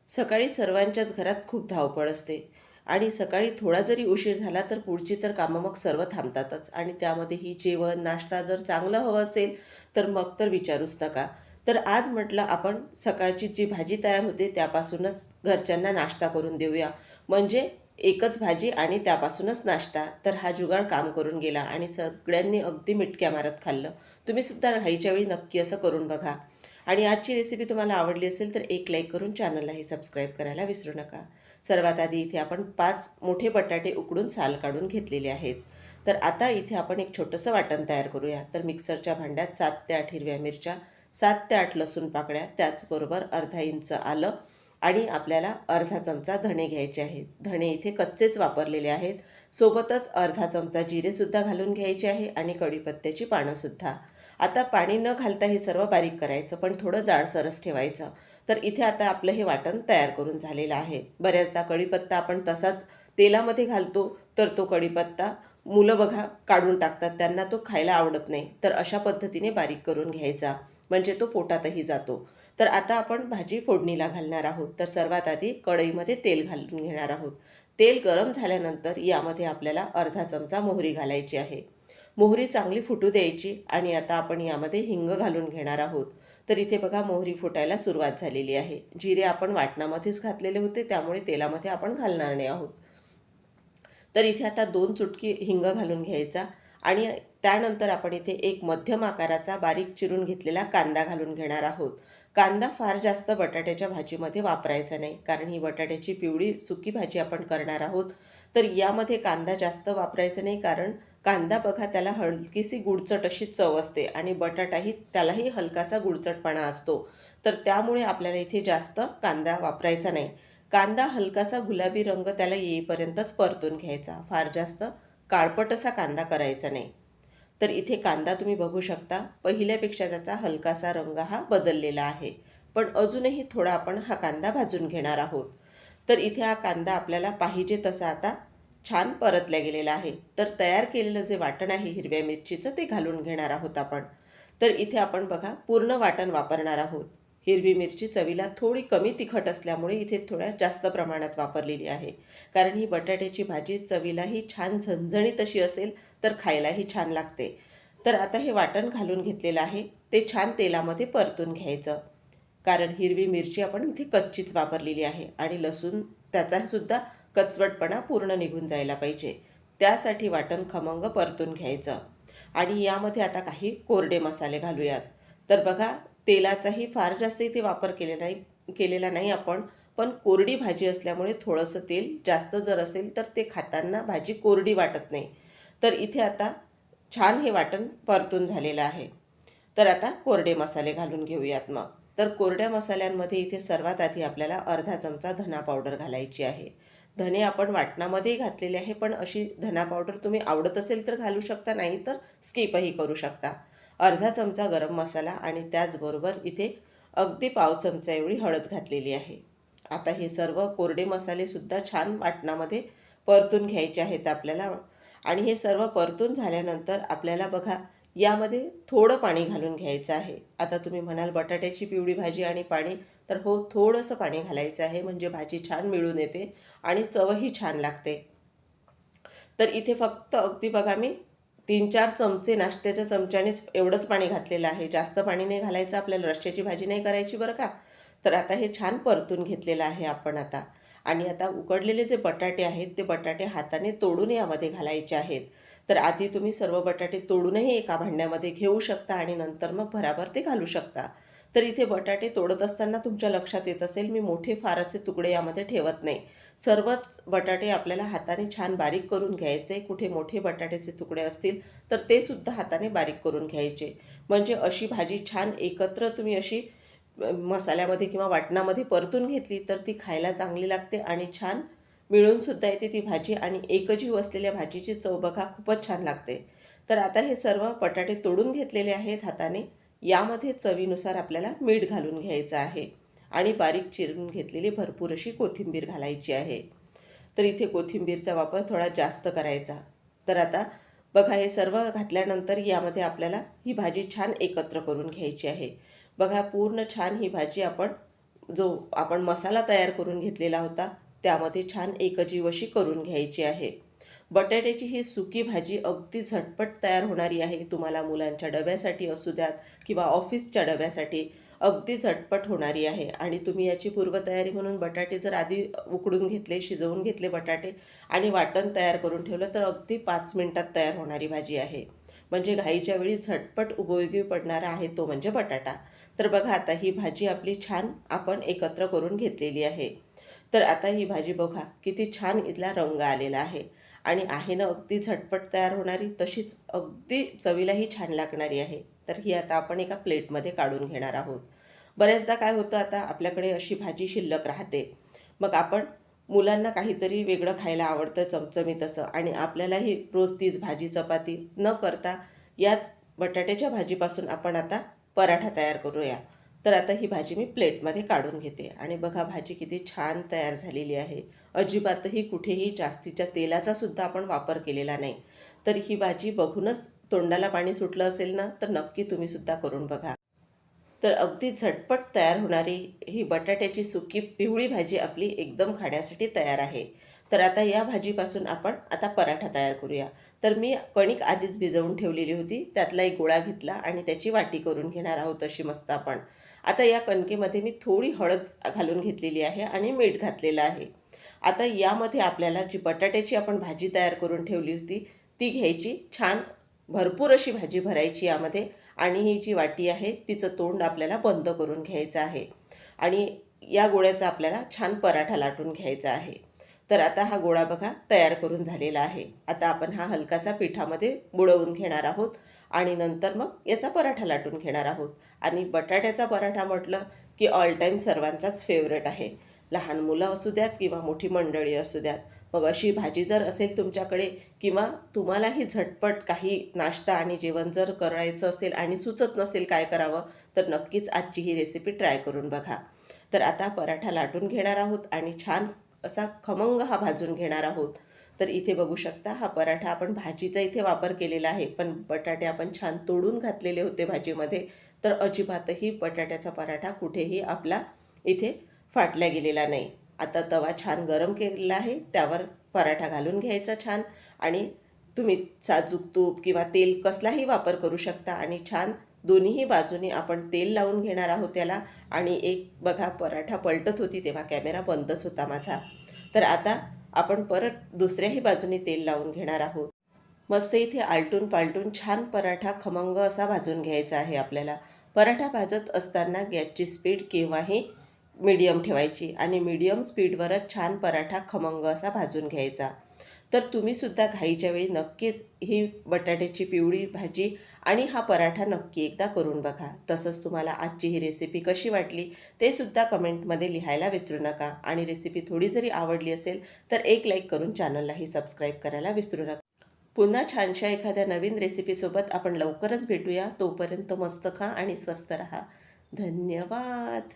सकाळी सर्वांच्याच घरात खूप धावपळ असते आणि सकाळी थोडा जरी उशीर झाला तर पुढची तर कामं मग सर्व थांबतातच आणि त्यामध्येही जेवण नाश्ता जर चांगलं हवं असेल तर मग तर विचारूच नका. तर आज म्हटलं आपण सकाळची जी भाजी तयार होते त्यापासूनच घरच्यांना नाश्ता करून देऊया. म्हणजे एकच भाजी आणि त्यापासूनच नाश्ता. तर हा जुगाड काम करून गेला आणि सगळ्यांनी अगदी मिटक्या मारत खाल्लं. तुम्ही सुद्धा घाईच्या वेळी नक्की असं करून बघा. आणि आजची रेसिपी तुम्हाला आवडली असेल तर एक लाईक करून चॅनललाही सबस्क्राईब करायला विसरू नका. सर्वात आधी इथे आपण 5 मोठे बटाटे उकडून साल काढून घेतलेले आहेत. तर आता इथे आपण एक छोटंसं वाटण तयार करूया. तर मिक्सरच्या भांड्यात 7 ते 8 हिरव्या मिरच्या, 7 ते 8 लसूण पाकळ्या, त्याचबरोबर अर्धा इंच आलं आणि आपल्याला अर्धा चमचा धणे घ्यायचे आहेत. धणे इथे कच्चेच वापरलेले आहेत. सोबतच अर्धा चमचा जिरेसुद्धा घालून घ्यायचे आहे आणि कढीपत्त्याची पानंसुद्धा. आता पाणी न घालता हे सर्व बारीक करायचं, पण थोडं जाडसरच ठेवायचं. तर इथे आता आपलं हे वाटण तयार करून झालेलं आहे. बऱ्याचदा कढीपत्ता आपण तसाच तेलामध्ये घालतो, तर तो कढीपत्ता मुलं बघा काढून टाकतात, त्यांना तो खायला आवडत नाही. तर अशा पद्धतीने बारीक करून घ्यायचा, म्हणजे तो पोटातही जातो. तर आता आपण भाजी फोडणीला घालणार आहोत. तर सर्वात आधी कढईमध्ये तेल घालून घेणार आहोत. तेल गरम झाल्यानंतर यामध्ये आपल्याला अर्धा चमचा मोहरी घालायची आहे. मोहरी चांगली फुटू द्यायची आणि आता आपण यामध्ये हिंग घालून घेणार आहोत. तर इथे बघा मोहरी फुटायला सुरुवात झालेली आहे. जिरे आपण वाटणामध्येच घातलेले होते, त्यामुळे तेलामध्ये आपण घालणार नाही आहोत. तर इथे आता 2 चुटकी हिंग घालून घ्यायचा आणि त्यानंतर आपण इथे एक मध्यम आकाराचा बारीक चिरून घेतलेला कांदा घालून घेणार आहोत. कांदा फार जास्त बटाट्याच्या भाजीमध्ये वापरायचा नाही, कारण ही बटाट्याची पिवळी सुकी भाजी आपण करणार आहोत. तर यामध्ये कांदा जास्त वापरायचा नाही, कारण कांदा बघा त्याला हलकीशी गुडचट अशी चव असते आणि बटाटाही त्यालाही हलकासा गुडचटपणा असतो. तर त्यामुळे आपल्याला इथे जास्त कांदा वापरायचा नाही. कांदा हलकासा गुलाबी रंग त्याला येईपर्यंतच परतून घ्यायचा. फार जास्त काळपट असा कांदा करायचा नाही. तर इथे कांदा तुम्ही बघू शकता, पहिल्यापेक्षा त्याचा हलकासा रंग हा बदललेला आहे. पण अजूनही थोडा आपण हा कांदा भाजून घेणार आहोत. तर इथे हा कांदा आपल्याला पाहिजे तसा आता छान परतला गेलेला आहे. तर तयार केलेलं जे वाटण आहे हिरव्या मिरचीचं ते घालून घेणार आहोत आपण. तर इथे आपण बघा पूर्ण वाटण वापरणार आहोत. हिरवी मिरची चवीला थोडी कमी तिखट असल्यामुळे इथे थोड्या जास्त प्रमाणात वापरलेली आहे. कारण ही बटाट्याची भाजी चवीलाही छान झणझणीत अशी असेल तर खायलाही छान लागते. तर आता हे वाटण घालून घेतलेलं आहे. ते छान तेलामध्ये परतून घ्यायचं. कारण हिरवी मिरची आपण इथे कच्चीच वापरलेली आहे आणि लसूण त्याचासुद्धा कचवटपणा पूर्ण निघून जायला पाहिजे. त्यासाठी वाटण खमंग परतून घ्यायचं. आणि यामध्ये आता काही कोरडे मसाले घालूयात. तर बघा तेलाचाही फार जास्त इथे वापर केलेला नाही आपण, पण कोरडी भाजी असल्यामुळे थोडंसं तेल जास्त जर असेल तर ते खाताना भाजी कोरडी वाटत नाही. तर इथे आता छान हे वाटण परतून झालेलं आहे. तर आता कोरडे मसाले घालून घेऊयात मग. तर कोरड्या मसाल्यांमध्ये इथे सर्वात आधी आपल्याला अर्धा चमचा धना पावडर घालायची आहे. धने आपण वाटणामध्येही घातलेले आहे, पण अशी धना पावडर तुम्ही आवडत असेल तर घालू शकता, नाही तर स्किपही करू शकता. अर्धा चमचा गरम मसाला आणि त्याचबरोबर इथे अगदी पाव चमचा एवढी हळद घातलेली आहे. आता हे सर्व कोरडे मसालेसुद्धा छान वाटणामध्ये परतून घ्यायचे आहेत आपल्याला. आणि हे सर्व परतून झाल्यानंतर आपल्याला बघा यामध्ये थोडं पाणी घालून घ्यायचं आहे. आता तुम्ही म्हणाल बटाट्याची पिवळी भाजी आणि पाणी, तर हो थोडंसं पाणी घालायचं आहे, म्हणजे भाजी छान मिळून येते आणि चवही छान लागते. तर इथे फक्त अगदी बघा मी 3-4 चमचे नाश्त्याच्या चमच्यानेच एवढंच पाणी घातलेलं आहे. जास्त पाणी नाही घालायचं, आपल्याला रश्श्याची भाजी नाही करायची बरं का. तर आता हे छान परतून घेतलेलं आहे आपण आता. आणि आता उकडलेले जे बटाटे आहेत ते बटाटे हाताने तोडून यामध्ये घालायचे आहेत. तर आधी तुम्ही सर्व बटाटे तोडूनही एका भांड्यामध्ये घेऊ शकता आणि नंतर मग भराभर ते घालू शकता. तर इथे बटाटे तोडत असताना तुमच्या लक्षात येत असेल मी मोठे फार असे तुकडे यामध्ये ठेवत नाही. सर्वच बटाटे आपल्याला हाताने छान बारीक करून घ्यायचे. कुठे मोठे बटाट्याचे तुकडे असतील तर ते सुद्धा हाताने बारीक करून घ्यायचे. म्हणजे अशी भाजी छान एकत्र तुम्ही अशी मसाल्यामध्ये किंवा वाटणामध्ये परतून घेतली तर ती खायला चांगली लागते आणि छान मिळूनसुद्धा येते ती भाजी आणि एकजीव असलेल्या भाजीची चव बघा खूपच छान लागते. तर आता हे सर्व बटाटे तोडून घेतलेले आहेत हाताने. यामध्ये चवीनुसार आपल्याला मीठ घालून घ्यायचं आहे आणि बारीक चिरून घेतलेली भरपूर अशी कोथिंबीर घालायची आहे. तर इथे कोथिंबीरचा वापर थोडा जास्त करायचा. तर आता बघा हे सर्व घातल्यानंतर यामध्ये आपल्याला ही भाजी छान एकत्र करून घ्यायची आहे. बघा पूर्ण छान ही भाजी आपण जो आपण मसाला तयार करून घेतलेला होता त्यामध्ये छान एकजीव अशी करून घ्यायची आहे. बटाट्याची ही सुकी भाजी अगदी झटपट तयार होणारी आहे. तुम्हाला मुलांच्या डब्यासाठी असू द्यात किंवा ऑफिसच्या डब्यासाठी अगदी झटपट होणारी आहे. आणि तुम्ही याची पूर्वतयारी म्हणून बटाटे जर आधी उकडून घेतले, शिजवून घेतले बटाटे आणि वाटण तयार करून ठेवलं तर अगदी 5 मिनिटात तयार होणारी भाजी आहे. म्हणजे घाईच्या वेळी झटपट उपयोगी पडणारा आहे तो म्हणजे बटाटा. तर बघा आता ही भाजी आपली छान आपण एकत्र करून घेतलेली आहे. तर आता ही भाजी बघा किती छान इथला रंग आलेला आहे आणि आहे ना अगदी झटपट तयार होणारी, तशीच अगदी चवीलाही छान लागणारी आहे. तर ही आता आपण एका प्लेटमध्ये काढून घेणार आहोत. बऱ्याचदा काय होतं, आता आपल्याकडे अशी भाजी शिल्लक राहते. मग आपण मुलांना काहीतरी वेगळं खायला आवडतं चमचमीत असं, आणि आपल्यालाही रोज तीच भाजी चपाती न करता याच बटाट्याच्या भाजीपासून आपण आता पराठा तयार करूया. तर आता ही भाजी मी प्लेटमध्ये काढून घेते आणि बघा भाजी किती छान तयार झालेली आहे. अजिबातही कुठेही जास्तीच्या तेलाचा सुद्धा आपण वापर केलेला नाही. तर ही भाजी बघूनच तोंडाला पाणी सुटलं असेल ना, तर नक्की तुम्ही सुद्धा करून बघा. तर अगदी झटपट तयार होणारी ही बटाट्याची सुकी पिवळी भाजी आपली एकदम खाण्यासाठी तयार आहे. तर आता या भाजीपासून आपण आता पराठा तयार करूया. तर मी कणिक आधीच भिजवून ठेवलेली होती. त्यातला एक गोळा घेतला आणि त्याची वाटी करून घेणार आहोत अशी मस्त आपण. आता या कणकेमध्ये मी थोडी हळद घालून घेतलेली आहे आणि मीठ घातलेलं आहे. आता यामध्ये आपल्याला जी बटाट्याची आपण भाजी तयार करून ठेवली होती ती घ्यायची, छान भरपूर अशी भाजी भरायची यामध्ये. आणि ही जी वाटी आहे तिचं तोंड आपल्याला बंद करून घ्यायचं आहे आणि या गोळ्याचा आपल्याला छान पराठा लाटून घ्यायचा आहे. तर आता हा गोळा बघा तयार करून झालेला आहे. आता आपण हा हलकासा पिठामध्ये बुडवून घेणार आहोत आणि नंतर मग याचा पराठा लाटून घेणार आहोत. आणि बटाट्याचा पराठा म्हटलं की ऑल टाईम सर्वांचाच फेवरेट आहे. लहान मुलं असू द्यात किंवा मोठी मंडळी असू द्यात. मग अशी भाजी जर असेल तुमच्याकडे किंवा तुम्हालाही झटपट काही नाश्ता आणि जेवण जर करायचं असेल आणि सुचत नसेल काय करावं, तर नक्कीच आजची ही रेसिपी ट्राय करून बघा. तर आता पराठा लाटून घेणार आहोत आणि छान असा खमंग हा भाजून घेणार आहोत. तर इथे बघू शकता हा पराठा आपण भाजीचा इथे वापर केलेला आहे, पण बटाटे आपण छान तोडून घातलेले होते भाजीमध्ये. तर अजिबातही बटाट्याचा पराठा कुठेही आपला इथे फाटला गेलेला नाही. आता तवा छान गरम केलेला आहे, त्यावर पराठा घालून घ्यायचा छान. आणि तुम्ही साजूक तूप किंवा तेल कसलाही वापर करू शकता आणि छान दोन्हीही बाजूनी आपण तेल लावून घेणार आहोत त्याला. आणि एक बघा पराठा पलटत होती तेव्हा कॅमेरा बंदच होता माझा. तर आता आपण परत दुसऱ्याही बाजूनी तेल लावून घेणार आहोत. मस्त इथे आलटून पालटून छान पराठा खमंग असा भाजून घ्यायचा आहे आपल्याला. पराठा भाजत असताना गॅसची स्पीड केव्हाही मीडियम ठेवायची आणि मीडियम स्पीडवरच छान पराठा खमंग असा भाजून घ्यायचा. तर तुम्हीसुद्धा घाईच्या वेळी नक्कीच ही बटाट्याची पिवळी भाजी आणि हा पराठा नक्की एकदा करून बघा. तसंच तुम्हाला आजची ही रेसिपी कशी वाटली ते सुद्धा कमेंटमध्ये लिहायला विसरू नका. आणि रेसिपी थोडी जरी आवडली असेल तर एक लाईक करून चॅनललाही सबस्क्राईब करायला विसरू नका. पुन्हा छानशा एखाद्या नवीन रेसिपीसोबत आपण लवकरच भेटूया. तोपर्यंत मस्त खा आणि स्वस्त रहा. धन्यवाद.